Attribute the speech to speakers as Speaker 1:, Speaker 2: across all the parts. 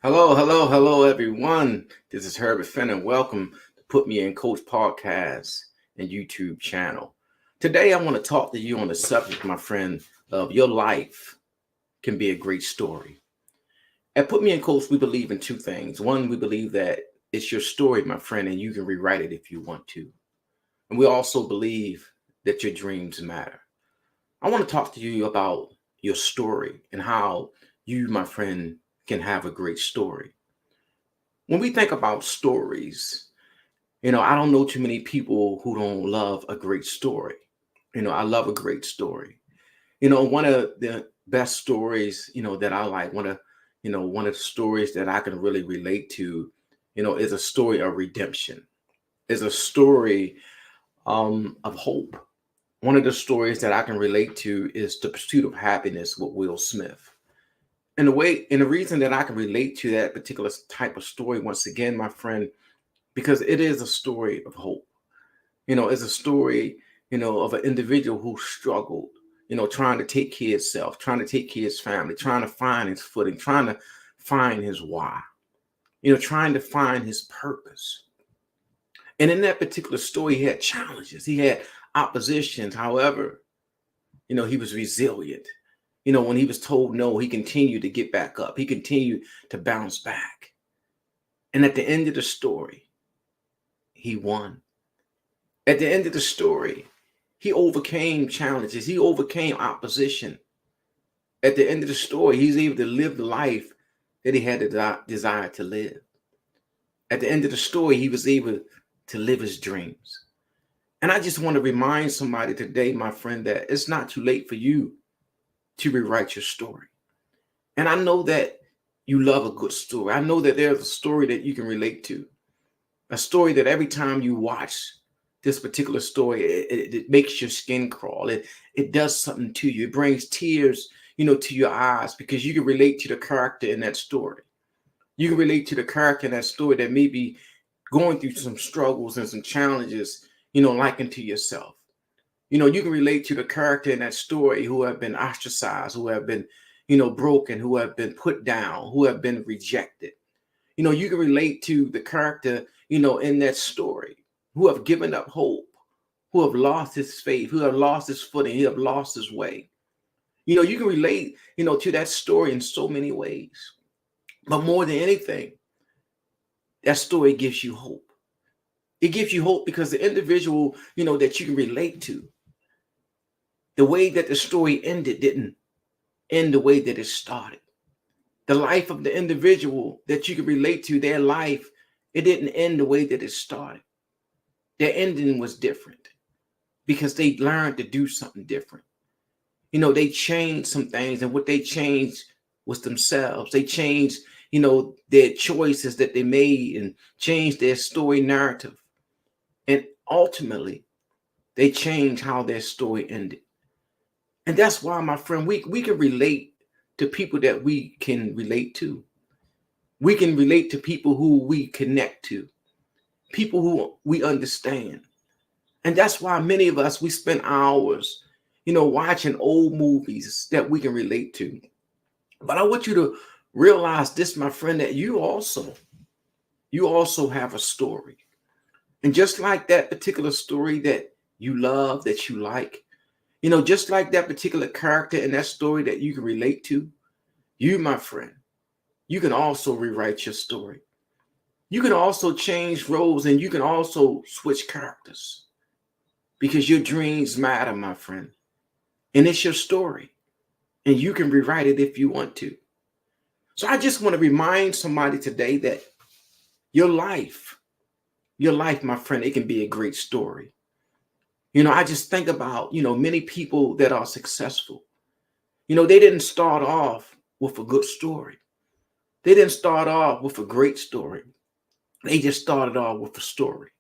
Speaker 1: Hello, everyone. This is Herbert Finn, and welcome to Put Me in Coach podcast and YouTube channel. Today, I want to talk to you on the subject, my friend, of your life can be a great story. At Put Me in Coach, we believe in two things. One, we believe that it's your story, my friend, and you can rewrite it if you want to. And we also believe that your dreams matter. I want to talk to you about your story and how you, my friend, can have a great story. When we think about stories, I don't know too many people who don't love a great story. I love a great story. One of the best stories, that I like, one of the stories that I can really relate to, is a story of redemption, is a story of hope. One of the stories that I can relate to is The Pursuit of Happiness with Will Smith. And the reason that I can relate to that particular type of story, once again, my friend, because it is a story of hope. It's a story, of an individual who struggled, trying to take care of himself, trying to take care of his family, trying to find his footing, trying to find his why, trying to find his purpose. And in that particular story, he had challenges, he had oppositions. However, he was resilient. When he was told no, he continued to get back up. He continued to bounce back. And at the end of the story, he won. At the end of the story, he overcame challenges. He overcame opposition. At the end of the story, he's able to live the life that he had a desire to live. At the end of the story, he was able to live his dreams. And I just want to remind somebody today, my friend, that it's not too late for you to rewrite your story. And I know that you love a good story. I know that there's a story that you can relate to, a story that every time you watch this particular story, it makes your skin crawl. It does something to you. It brings tears, to your eyes, because you can relate to the character in that story. You can relate to the character in that story that may be going through some struggles and some challenges, like unto yourself. You can relate to the character in that story who have been ostracized, who have been, broken, who have been put down, who have been rejected. You can relate to the character, in that story who have given up hope, who have lost his faith, who have lost his footing, who have lost his way. You can relate, to that story in so many ways. But more than anything, that story gives you hope. It gives you hope because the individual, that you can relate to, the way that the story ended didn't end the way that it started. The life of the individual that you can relate to, their life, it didn't end the way that it started. Their ending was different because they learned to do something different. They changed some things, and what they changed was themselves. They changed, their choices that they made and changed their story narrative. And ultimately, they changed how their story ended. And that's why, my friend, we can relate to people that we can relate to. We can relate to people who we connect to, people who we understand. And that's why many of us, we spend hours, watching old movies that we can relate to. But I want you to realize this, my friend, that you also have a story. And just like that particular story that you love, that you like, just like that particular character in that story that you can relate to, you, my friend, you can also rewrite your story. You can also change roles, and you can also switch characters because your dreams matter, my friend. And it's your story, and you can rewrite it if you want to. So I just want to remind somebody today that your life, my friend, it can be a great story. I just think about, many people that are successful. They didn't start off with a good story. They didn't start off with a great story. They just started off with a story.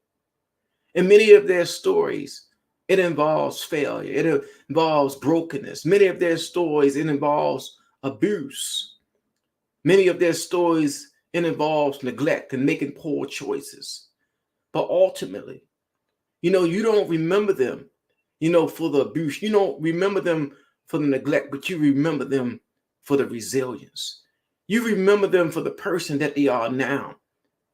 Speaker 1: And many of their stories, it involves failure. It involves brokenness. Many of their stories, it involves abuse. Many of their stories, It involves neglect and making poor choices. But ultimately, you don't remember them, for the abuse. You don't remember them for the neglect, but you remember them for the resilience. You remember them for the person that they are now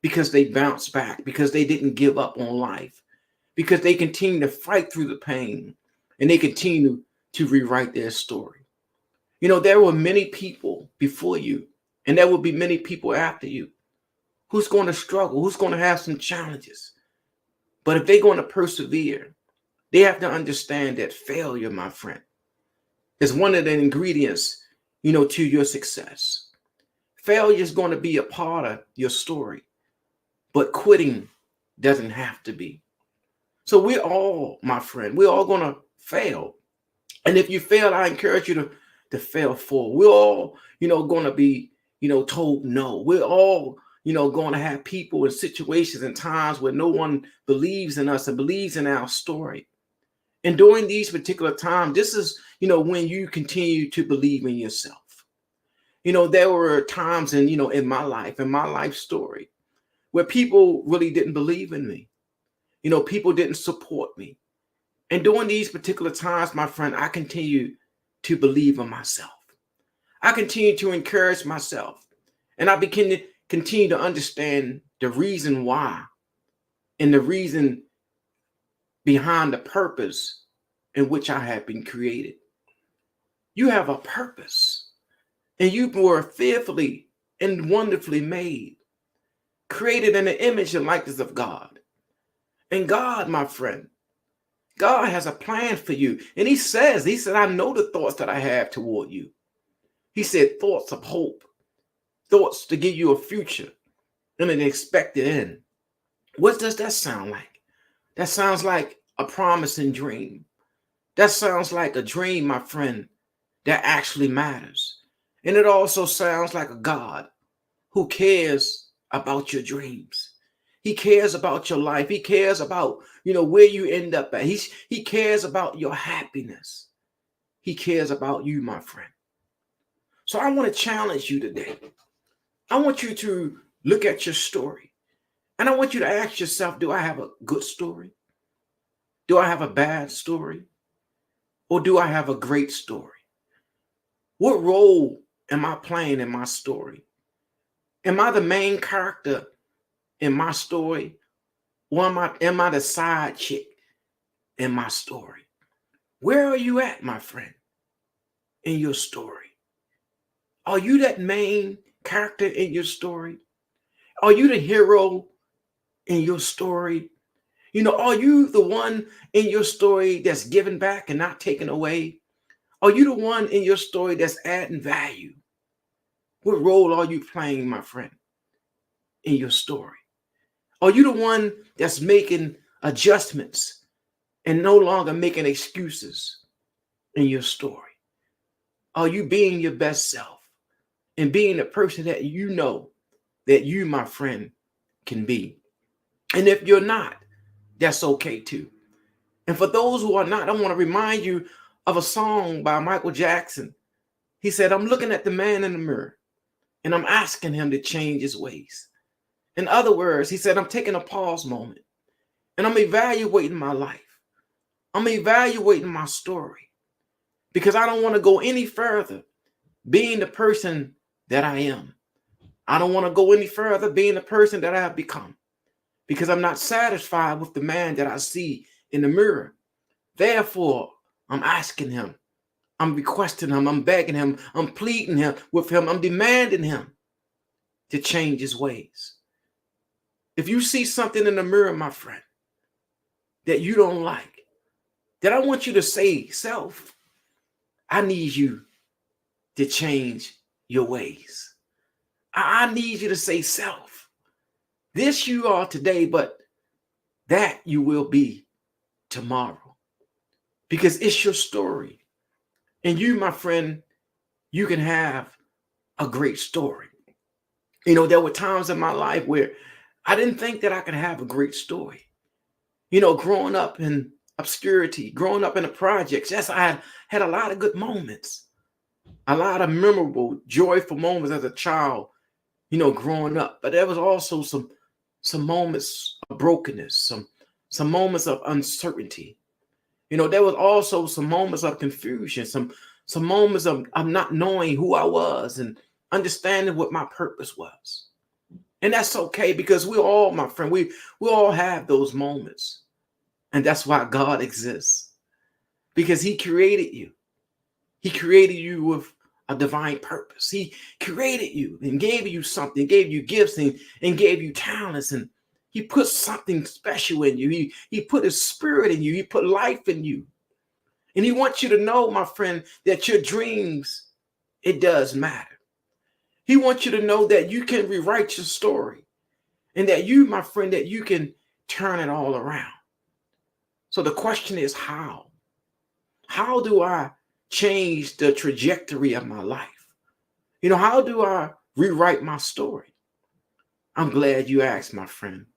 Speaker 1: because they bounced back, because they didn't give up on life, because they continue to fight through the pain and they continue to rewrite their story. There were many people before you, and there will be many people after you who's going to struggle, who's going to have some challenges. But if they're going to persevere, they have to understand that failure, my friend, is one of the ingredients, to your success. Failure is going to be a part of your story, but quitting doesn't have to be. So we're all, my friend, we're all going to fail. And if you fail, I encourage you to fail forward. We're all, going to be, told no. We're all, going to have people and situations and times where no one believes in us and believes in our story. And during these particular times, this is, when you continue to believe in yourself. There were times in my life story, where people really didn't believe in me. People didn't support me. And during these particular times, my friend, I continue to believe in myself. I continue to encourage myself. And I continue to understand the reason why and the reason behind the purpose in which I have been created. You have a purpose, and you were fearfully and wonderfully made, created in the image and likeness of God. And God, my friend, God has a plan for you. And he said, I know the thoughts that I have toward you. He said, thoughts of hope, thoughts to give you a future and an expected end. What does that sound like? That sounds like a promising dream. That sounds like a dream, my friend, that actually matters. And it also sounds like a God who cares about your dreams. He cares about your life. He cares about, where you end up at. He cares about your happiness. He cares about you, my friend. So I want to challenge you today. I want you to look at your story. And I want you to ask yourself, do I have a good story? Do I have a bad story? Or do I have a great story? What role am I playing in my story? Am I the main character in my story? Or am I the side chick in my story? Where are you at, my friend, in your story? Are you that main character in your story? Are you the hero in your story? Are you the one in your story that's giving back and not taking away? Are you the one in your story that's adding value? What role are you playing, my friend, in your story? Are you the one that's making adjustments and no longer making excuses in your story? Are you being your best self and being the person that you know that you, my friend, can be? And if you're not, that's okay too. And for those who are not, I want to remind you of a song by Michael Jackson. He said, I'm looking at the man in the mirror and I'm asking him to change his ways. In other words, he said, I'm taking a pause moment and I'm evaluating my life. I'm evaluating my story because I don't want to go any further being the person that I am. I don't want to go any further being the person that I have become because I'm not satisfied with the man that I see in the mirror. Therefore, I'm asking him, I'm requesting him, I'm begging him, I'm pleading with him, I'm demanding him to change his ways. If you see something in the mirror, my friend, that you don't like, then I want you to say, self, I need you to change your ways. I need you to say, self, this you are today, but that you will be tomorrow. Because it's your story. And you, my friend, you can have a great story. There were times in my life where I didn't think that I could have a great story. Growing up in obscurity, growing up in the projects, yes, I had a lot of good moments, a lot of memorable, joyful moments as a child growing up. But there was also some moments of brokenness, some moments of uncertainty. There was also some moments of confusion, some moments of not knowing who I was and understanding what my purpose was. And that's okay, because we all, my friend, we all have those moments. And that's why God exists. Because he created you. He created you with a divine purpose. He created you and gave you something, gave you gifts and gave you talents. And he put something special in you. He put his spirit in you. He put life in you. And he wants you to know, my friend, that your dreams, it does matter. He wants you to know that you can rewrite your story, and that you, my friend, that you can turn it all around. So the question is, how? How do I change the trajectory of my life? How do I rewrite my story? I'm glad you asked, my friend,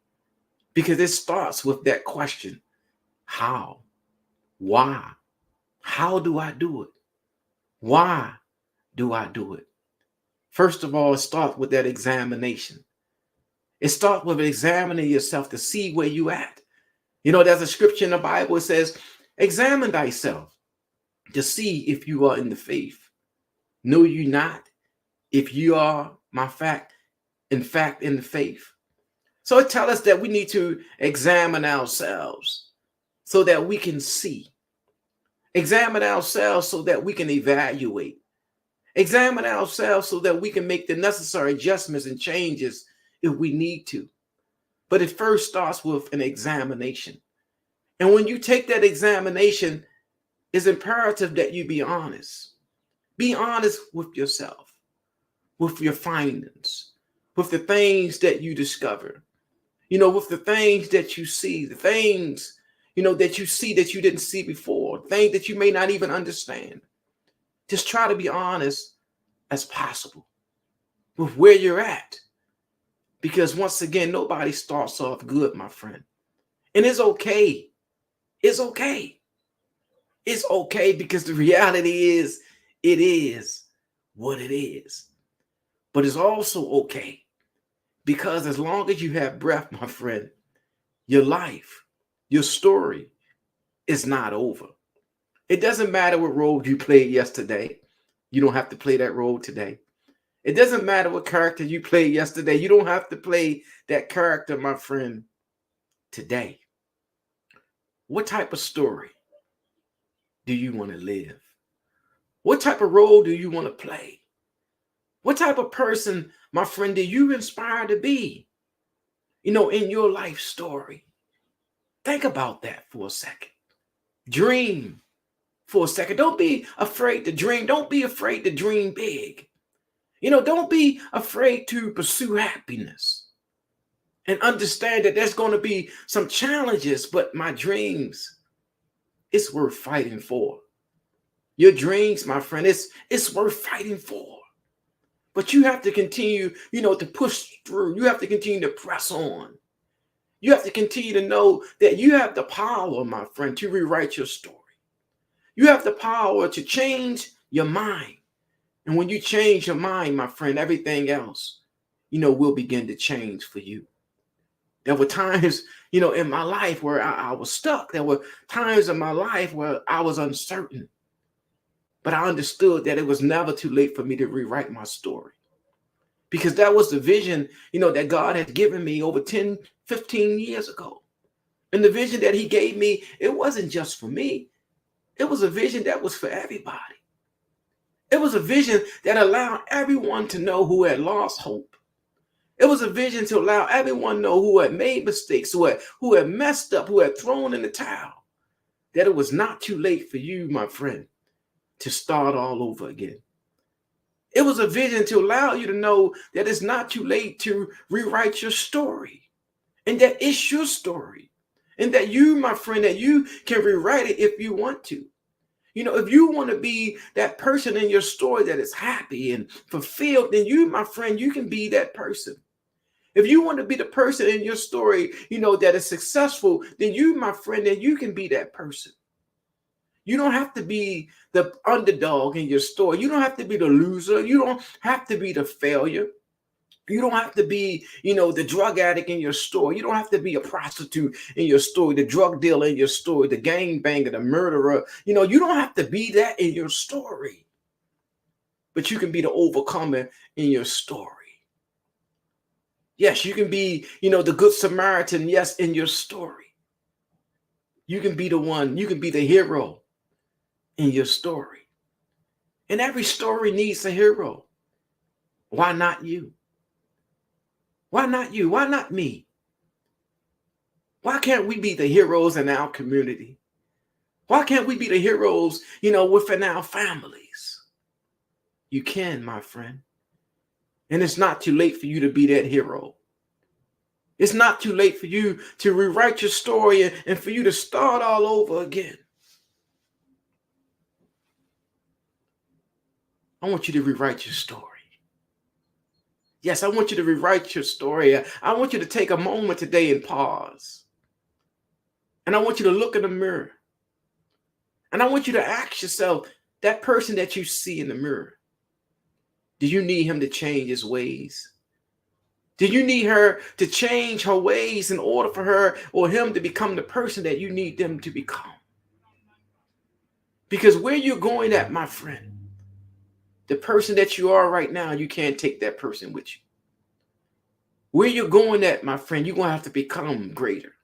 Speaker 1: because it starts with that question. How? Why? How do I do it? Why do I do it? First of all, it starts with that examination. It starts with examining yourself to see where you at. There's a scripture in the Bible that says, examine thyself to see if you are in the faith. Know you not if you are, in fact, in the faith. So it tells us that we need to examine ourselves so that we can see. Examine ourselves so that we can evaluate. Examine ourselves so that we can make the necessary adjustments and changes if we need to. But it first starts with an examination. And when you take that examination, it's imperative that you be honest. Be honest with yourself, with your findings, with the things that you discover, with the things that you see, the things, that you see that you didn't see before, things that you may not even understand. Just try to be honest as possible with where you're at. Because once again, nobody starts off good, my friend. And it's okay. It's okay. It's okay, because the reality is, it is what it is. But it's also okay, because as long as you have breath, my friend, your life, your story is not over. It doesn't matter what role you played yesterday. You don't have to play that role today. It doesn't matter what character you played yesterday. You don't have to play that character, my friend, today. What type of story do you want to live? What type of role do you want to play? What type of person, my friend, do you inspire to be, in your life story? Think about that for a second. Dream for a second. Don't be afraid to dream. Don't be afraid to dream big. Don't be afraid to pursue happiness, and understand that there's going to be some challenges, but my dreams, it's worth fighting for. Your dreams, my friend, it's worth fighting for. But you have to continue, to push through. You have to continue to press on. You have to continue to know that you have the power, my friend, to rewrite your story. You have the power to change your mind. And when you change your mind, my friend, everything else, will begin to change for you. There were times, in my life where I was stuck. There were times in my life where I was uncertain. But I understood that it was never too late for me to rewrite my story. Because that was the vision, that God had given me over 10, 15 years ago. And the vision that he gave me, it wasn't just for me. It was a vision that was for everybody. It was a vision that allowed everyone to know who had lost hope. It was a vision to allow everyone to know who had made mistakes, who had messed up, who had thrown in the towel, that it was not too late for you, my friend, to start all over again. It was a vision to allow you to know that it's not too late to rewrite your story, and that it's your story, and that you, my friend, that you can rewrite it if you want to. If you want to be that person in your story that is happy and fulfilled, then you, my friend, you can be that person. If you want to be the person in your story, that is successful, then you, my friend, then you can be that person. You don't have to be the underdog in your story. You don't have to be the loser. You don't have to be the failure. You don't have to be, the drug addict in your story. You don't have to be a prostitute in your story, the drug dealer in your story, the gangbanger, the murderer. You don't have to be that in your story. But you can be the overcomer in your story. Yes, you can be, the good Samaritan, yes, in your story. You can be the one, you can be the hero in your story. And every story needs a hero. Why not you? Why not you? Why not me? Why can't we be the heroes in our community? Why can't we be the heroes, within our families? You can, my friend. And it's not too late for you to be that hero. It's not too late for you to rewrite your story and for you to start all over again. I want you to rewrite your story. Yes, I want you to rewrite your story. I want you to take a moment today and pause. And I want you to look in the mirror. And I want you to ask yourself, that person that you see in the mirror, do you need him to change his ways? Do you need her to change her ways in order for her or him to become the person that you need them to become? Because where you're going at, my friend, the person that you are right now, you can't take that person with you. Where you're going at, my friend, you're going to have to become greater.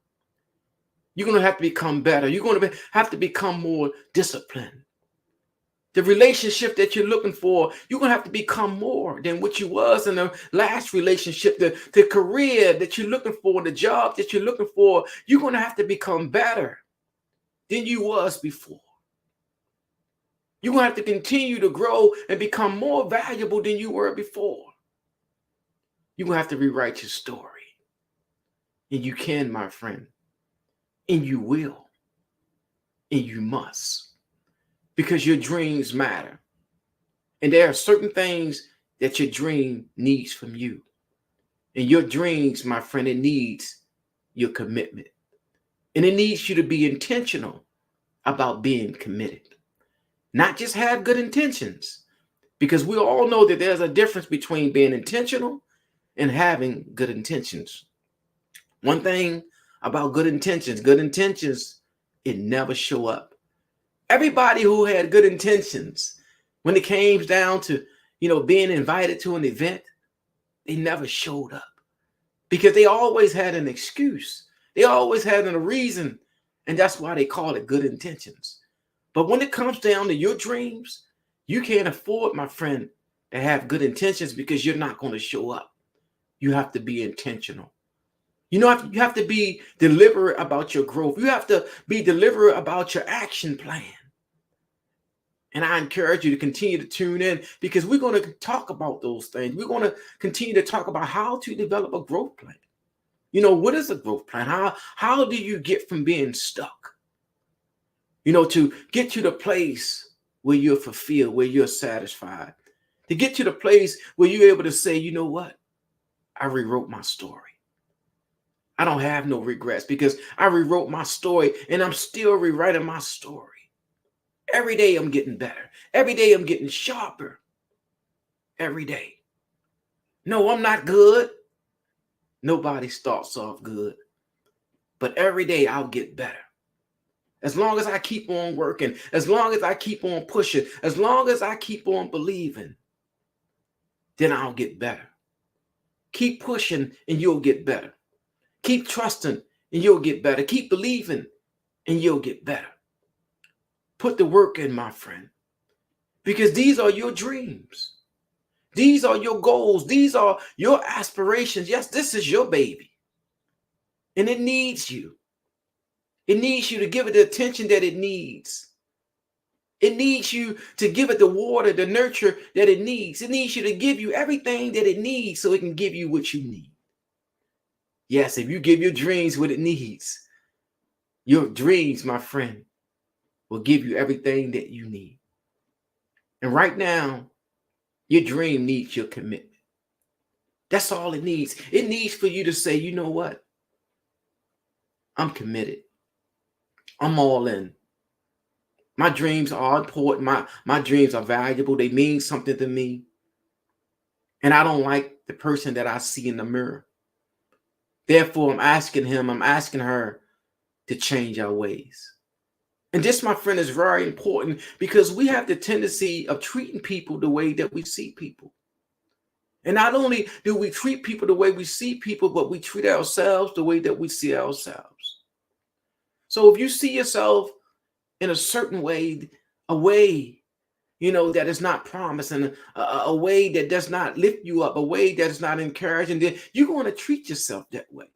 Speaker 1: You're going to have to become better. You're going to have to become more disciplined. The relationship that you're looking for, you're going to have to become more than what you was in the last relationship. The career that you're looking for, the job that you're looking for, you're going to have to become better than you was before. You're going to have to continue to grow and become more valuable than you were before. You're going to have to rewrite your story. And you can, my friend. And you will. And you must. Because your dreams matter. And there are certain things that your dream needs from you. And your dreams, my friend, it needs your commitment. And it needs you to be intentional about being committed. Not just have good intentions. Because we all know that there's a difference between being intentional and having good intentions. One thing about good intentions, it never show up. Everybody who had good intentions, when it came down to, being invited to an event, they never showed up because they always had an excuse. They always had a reason. And that's why they call it good intentions. But when it comes down to your dreams, you can't afford, my friend, to have good intentions because you're not going to show up. You have to be intentional. You have to be deliberate about your growth. You have to be deliberate about your action plan. And I encourage you to continue to tune in because we're going to talk about those things. We're going to continue to talk about how to develop a growth plan. What is a growth plan? How do you get from being stuck? To get to the place where you're fulfilled, where you're satisfied. To get to the place where you're able to say, you know what? I rewrote my story. I don't have no regrets because I rewrote my story and I'm still rewriting my story. Every day I'm getting better. Every day I'm getting sharper. Every day. No, I'm not good. Nobody starts off good. But every day I'll get better. As long as I keep on working, as long as I keep on pushing, as long as I keep on believing, then I'll get better. Keep pushing and you'll get better. Keep trusting and you'll get better. Keep believing and you'll get better. Put the work in, my friend, because these are your dreams. These are your goals. These are your aspirations. Yes, this is your baby. And it needs you. It needs you to give it the attention that it needs. It needs you to give it the water, the nurture that it needs. It needs you to give you everything that it needs so it can give you what you need. Yes, if you give your dreams what it needs, your dreams, my friend, will give you everything that you need. And right now, your dream needs your commitment. That's all it needs. It needs for you to say, you know what? I'm committed. I'm all in. My dreams are important. My dreams are valuable. They mean something to me. And I don't like the person that I see in the mirror. Therefore, I'm asking her to change our ways. And this, my friend, is very important because we have the tendency of treating people the way that we see people. And not only do we treat people the way we see people, but we treat ourselves the way that we see ourselves. So if you see yourself in a certain way, a way, that is not promising, a way that does not lift you up, a way that is not encouraging, then you're going to treat yourself that way.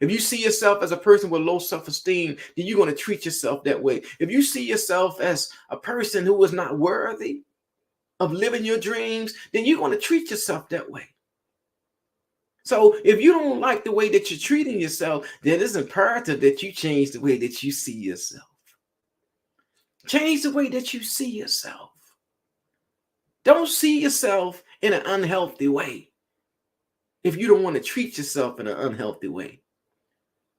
Speaker 1: If you see yourself as a person with low self-esteem, then you're going to treat yourself that way. If you see yourself as a person who is not worthy of living your dreams, then you're going to treat yourself that way. So if you don't like the way that you're treating yourself, then it's imperative that you change the way that you see yourself. Change the way that you see yourself. Don't see yourself in an unhealthy way if you don't want to treat yourself in an unhealthy way.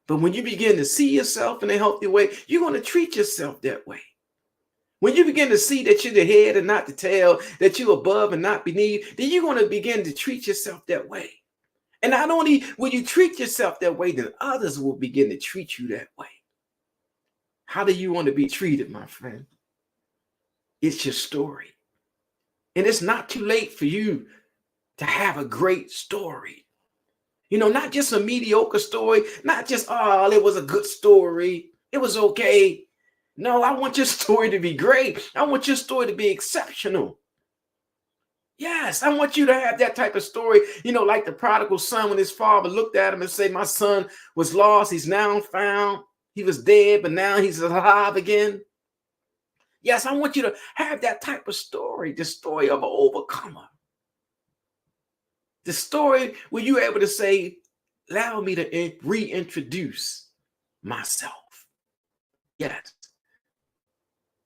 Speaker 1: But when you begin to see yourself in a healthy way, you're going to treat yourself that way. When you begin to see that you're the head and not the tail, that you're above and not beneath, then you're going to begin to treat yourself that way. And not only will you treat yourself that way, then others will begin to treat you that way. How do you want to be treated, my friend? It's your story. And it's not too late for you to have a great story. Not just a mediocre story, not just, it was a good story. It was okay. No, I want your story to be great. I want your story to be exceptional. Yes, I want you to have that type of story, like the prodigal son when his father looked at him and said, my son was lost. He's now found. He was dead, but now he's alive again. Yes, I want you to have that type of story, the story of an overcomer. The story where you're able to say, allow me to reintroduce myself. Yes.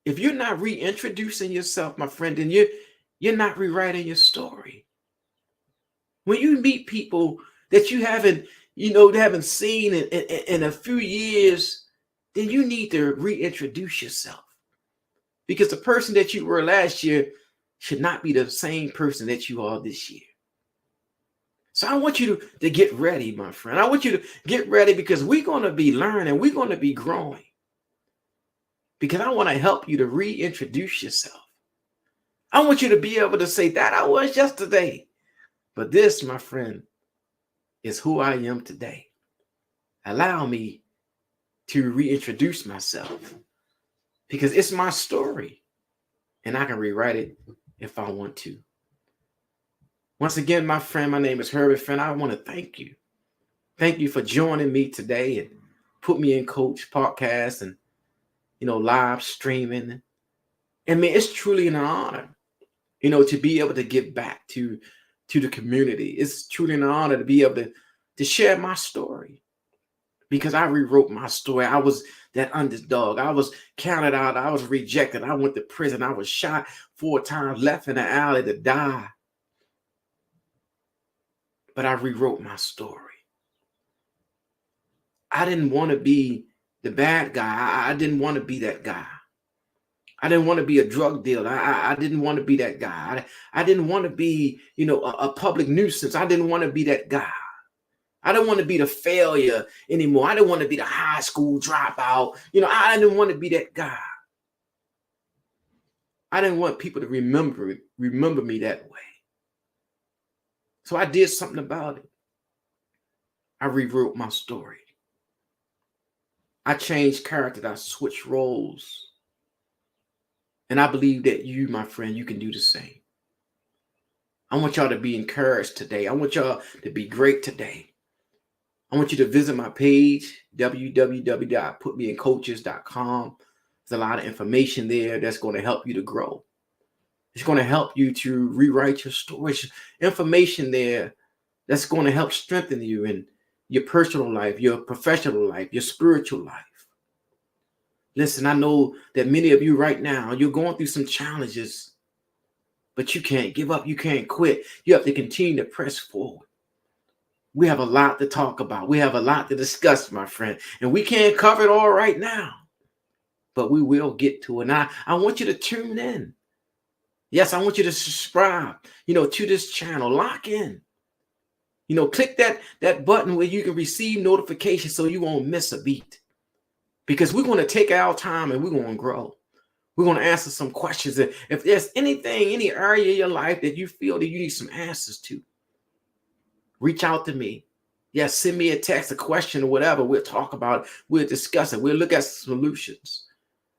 Speaker 1: If you're not reintroducing yourself, my friend, then you're not rewriting your story. When you meet people that you haven't seen in a few years, then you need to reintroduce yourself. Because the person that you were last year should not be the same person that you are this year. So I want you to get ready, my friend. I want you to get ready because we're going to be learning. We're going to be growing. Because I want to help you to reintroduce yourself. I want you to be able to say that I was yesterday. But this, my friend, is who I am today. Allow me to reintroduce myself. Because it's my story. And I can rewrite it if I want to. Once again, my friend, my name is Herbert Fenner. I want to thank you. Thank you for joining me today and put me in Coach podcast and, live streaming. And man, it's truly an honor, to be able to give back to the community. It's truly an honor to be able to share my story because I rewrote my story. I was that underdog. I was counted out. I was rejected. I went to prison. I was shot 4 times, left in the alley to die. But I rewrote my story. I didn't want to be the bad guy. I didn't want to be that guy. I didn't want to be a drug dealer. I didn't want to be that guy. I didn't want to be, a public nuisance. I didn't want to be that guy. I didn't want to be the failure anymore. I didn't want to be the high school dropout. I didn't want to be that guy. I didn't want people to remember me that way. So I did something about it. I rewrote my story. I changed character. I switched roles. And I believe that you, my friend, you can do the same. I want y'all to be encouraged today. I want y'all to be great today. I want you to visit my page, www.putmeincoaches.com. There's a lot of information there that's going to help you to grow. It's going to help you to rewrite your story. Information there that's going to help strengthen you in your personal life, your professional life, your spiritual life. Listen, I know that many of you right now, you're going through some challenges, but you can't give up. You can't quit. You have to continue to press forward. We have a lot to talk about. We have a lot to discuss, my friend, and we can't cover it all right now, but we will get to it. And I want you to tune in. Yes, I want you to subscribe, to this channel. Lock in. Click that button where you can receive notifications so you won't miss a beat. Because we're going to take our time and we're going to grow. We're going to answer some questions. And if there's anything, any area of your life that you feel that you need some answers to, reach out to me. Yes, send me a text, a question, or whatever. We'll talk about it. We'll discuss it. We'll look at solutions.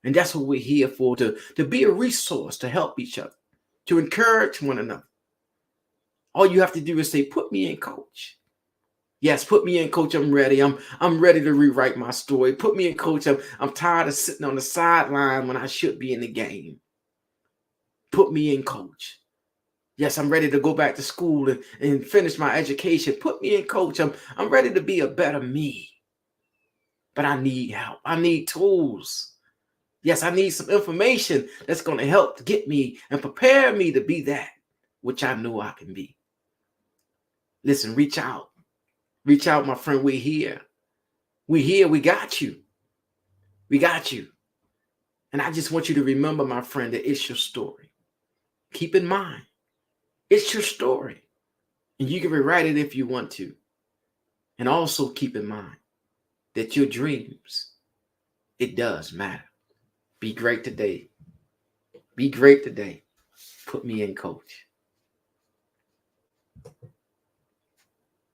Speaker 1: And that's what we're here for, to be a resource, to help each other, to encourage one another. All you have to do is say, put me in, coach. Yes, put me in, coach. I'm ready. I'm ready to rewrite my story. Put me in, coach. I'm tired of sitting on the sideline when I should be in the game. Put me in, coach. Yes, I'm ready to go back to school and finish my education. Put me in, coach. I'm ready to be a better me. But I need help. I need tools. Yes, I need some information that's going to help get me and prepare me to be that which I know I can be. Listen, reach out. Reach out, my friend. We're here. We're here. We got you. We got you. And I just want you to remember, my friend, that it's your story. Keep in mind, it's your story. And you can rewrite it if you want to. And also keep in mind that your dreams, it does matter. Be great today. Be great today. Put me in, coach.